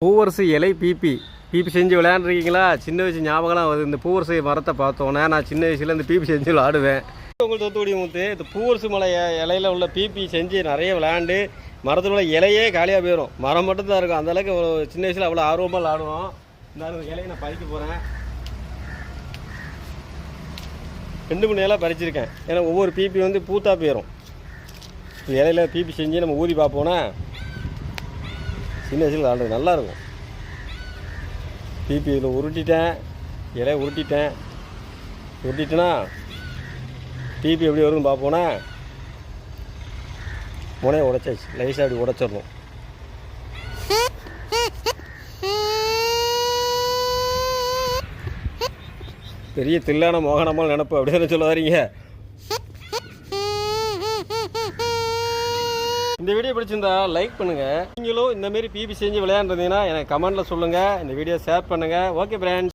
பூவரசு இலை பீப்பி செஞ்சு விளையாண்டுருக்கீங்களா? சின்ன வயசு ஞாபகம்லாம் வருது. இந்த பூவரசு மரத்தை பார்த்தோன்னே நான் சின்ன வயசுல இந்த பீப்பி செஞ்சு விளையாடுவேன். உங்களுக்கு தூத்துக்குடி முத்து இந்த பூவரசு மலை இலையில உள்ள பீப்பி செஞ்சு நிறைய விளையாண்டு மரத்தில் உள்ள இலையே காலியாக போயிடும். மரம் மட்டும்தான் இருக்கும். அந்தளவுக்கு சின்ன வயசில் அவ்வளோ ஆர்வமாக விளையாடுவோம். இந்த இலையை நான் பறிக்க போகிறேன். 2-3 இலை பறிச்சிருக்கேன். ஏன்னா ஒவ்வொரு பீப்பி வந்து பூத்தா போயிடும். இலையில பீப்பி செஞ்சு நம்ம ஊதி பார்ப்போன்னா சின்ன வயசில் விளையாடுறது நல்லாயிருக்கும். பீப்பி இதில் உருட்டிட்டேன், இலையை உருட்டிட்டேன்னா பீப்பி எப்படி வருதுன்னு பார்ப்போன்னா முனையை உடைச்சாச்சு. லைஸாக அப்படி உடைச்சிடணும். பெரிய தில்லான மோகனமாக நினப்பு அப்படின்னு சொல்ல வரீங்க. இந்த வீடியோ பிடிச்சிருந்தா லைக் பண்ணுங்கள். நீங்களும் இந்தமாரி பீப்பி செஞ்சு விளையாண்டுருந்தீங்கன்னா எனக்கு கமெண்ட்டில் சொல்லுங்கள். இந்த வீடியோ ஷேர் பண்ணுங்கள். Okay friends.